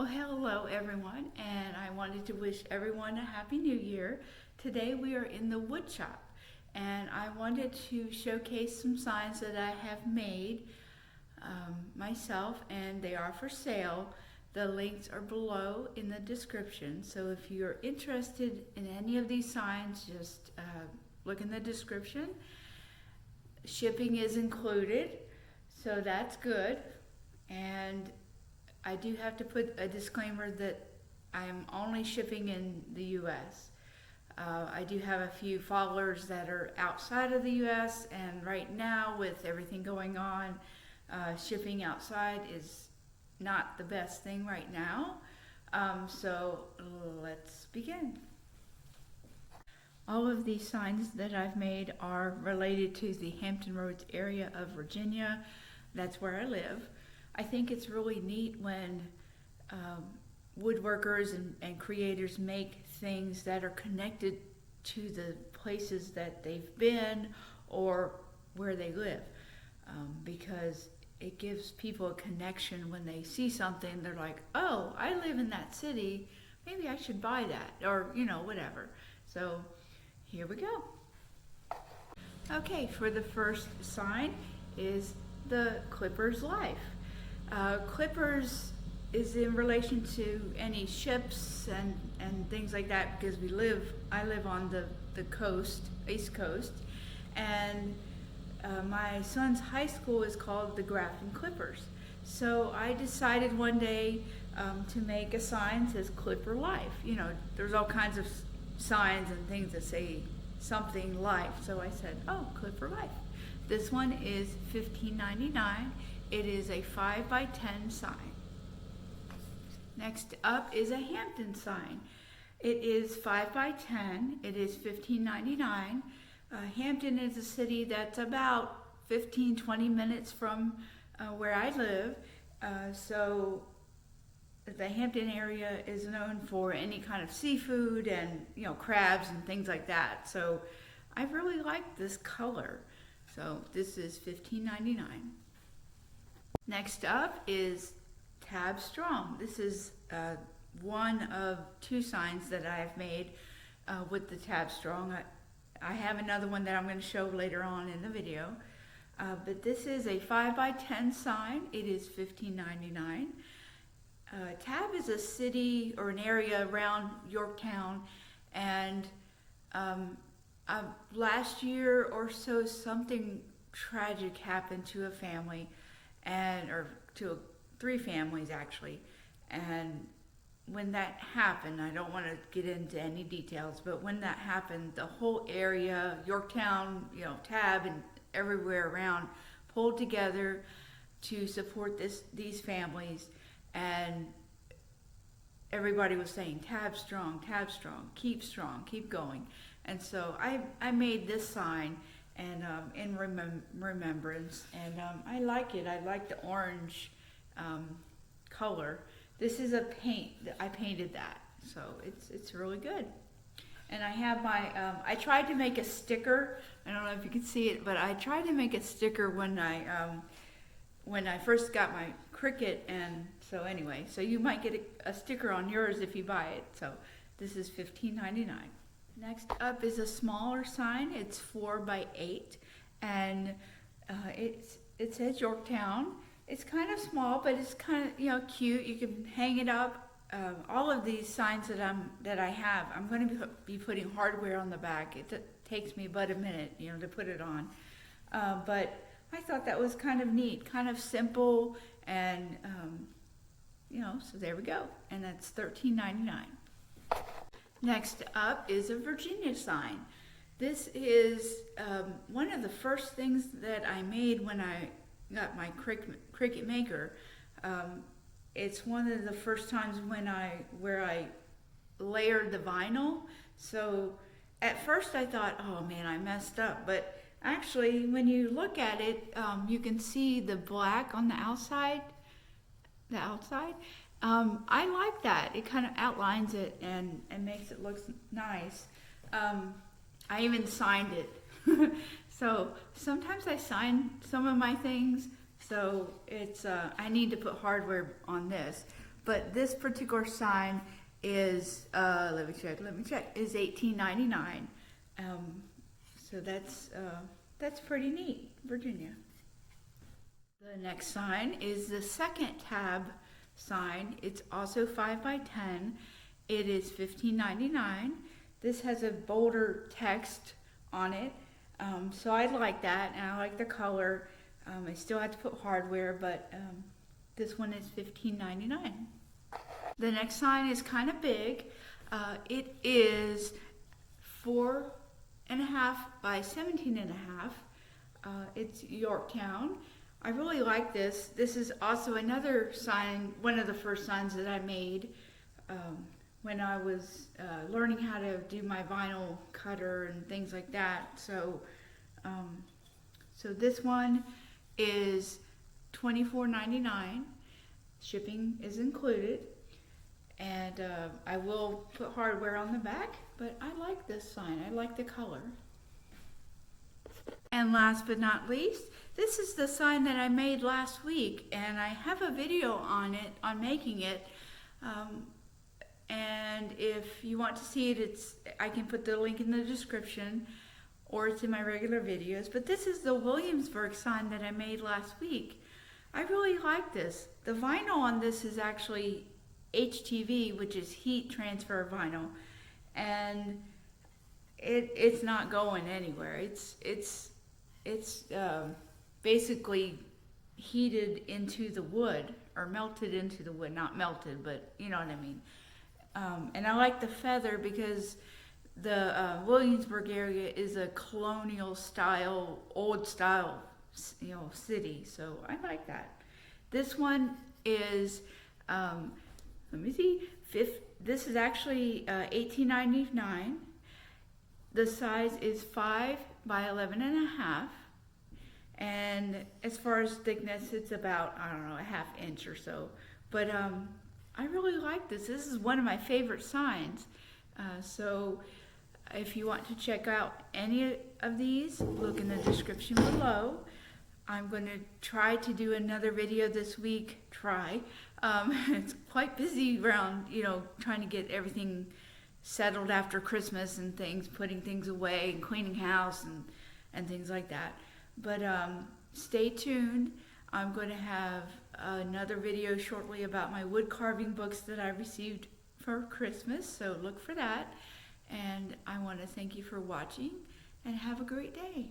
Well, hello everyone, and I wanted to wish everyone a happy new year. Today we are in the wood shop, and I wanted to showcase some signs that I have made myself, and they are for sale. The links are below in the description, so if you're interested in any of these signs, just look in the description. Shipping is included, so that's good. And I do have to put a disclaimer that I'm only shipping in the U.S. I do have a few followers that are outside of the U.S. and right now with everything going on, shipping outside is not the best thing right now. So let's begin. All of these signs that I've made are related to the Hampton Roads area of Virginia. That's where I live. I think it's really neat when woodworkers and creators make things that are connected to the places that they've been or where they live, because it gives people a connection. When they see something, they're like, oh, I live in that city, maybe I should buy that, or whatever. So here we go. Okay, for the first sign is the Clipper's Life. Clippers is in relation to any ships and things like that, because I live on the coast, East Coast, and my son's high school is called the Grafton Clippers. So I decided one day to make a sign that says Clipper Life. There's all kinds of signs and things that say something life. So I said, oh, Clipper Life. This one is $15.99. It is a 5x10 sign. Next up is a Hampton sign. It is 5x10. It is $15.99. Hampton is a city that's about 15-20 minutes from where I live. So the Hampton area is known for any kind of seafood and crabs and things like that. So I really like this color. So this is $15.99. Next up is Tabb Strong. This is one of two signs that I've made with the Tabb Strong. I have another one that I'm going to show later on in the video. But this is a 5x10 sign. It is $15.99. Tabb is a city or an area around Yorktown, and last year or so something tragic happened to a family, or to three families actually. And when that happened, I don't want to get into any details, but when that happened, the whole area, Yorktown, Tabb and everywhere around, pulled together to support these families. And everybody was saying, Tabb strong, keep going. And so I made this sign and in remembrance, and I like it. I like the orange color. This is a paint. I painted that, so it's really good. And I have my I tried to make a sticker. I don't know if you can see it, but I tried to make a sticker when I first got my Cricut, and so anyway, so you might get a sticker on yours if you buy it. So this is $15.99. Next up is a smaller sign. It's 4x8, and it says Yorktown. It's kind of small, but it's kind of cute. You can hang it up. All of these signs that I have, I'm going to be putting hardware on the back. It takes me but a minute, to put it on. But I thought that was kind of neat, kind of simple, and so there we go. And that's $13.99. Next up is a Virginia sign. This is one of the first things that I made when I got my Cricut Maker. It's one of the first times where I layered the vinyl. So at first I thought, oh man, I messed up. But actually, when you look at it, you can see the black on the outside. I like that. It kind of outlines it and makes it look nice. I even signed it. So sometimes I sign some of my things. So it's I need to put hardware on this. But this particular sign is, let me check, is $18.99. So that's pretty neat, Virginia. The next sign is the second Tabb sign. It's also 5 by 10. It is $15.99. This has a bolder text on it, so I like that, and I like the color. I still have to put hardware, but this one is $15.99. The next sign is kind of big. It is 4.5 by 17.5. It's Yorktown. I really like this. This is also another sign, one of the first signs that I made when I was learning how to do my vinyl cutter and things like that. So this one is $24.99. Shipping is included. And I will put hardware on the back, but I like this sign. I like the color. And last but not least, this is the sign that I made last week, and I have a video on it, on making it. And if you want to see it, I can put the link in the description, or it's in my regular videos. But this is the Williamsburg sign that I made last week. I really like this. The vinyl on this is actually HTV, which is heat transfer vinyl, and it's not going anywhere. It's basically heated into the wood, or melted into the wood. Not melted, but you know what I mean. And I like the feather because the Williamsburg area is a colonial style, old style, city. So I like that. This one is, let me see, this is actually $18.99. The size is 5 by 11.5. And as far as thickness, it's about, I don't know, a ½ inch or so. But I really like this. This is one of my favorite signs. So if you want to check out any of these, look in the description below. I'm going to try to do another video this week. It's quite busy around, trying to get everything settled after Christmas and things, putting things away and cleaning house and things like that. But stay tuned. I'm going to have another video shortly about my wood carving books that I received for Christmas, so look for that. And I want to thank you for watching, and have a great day.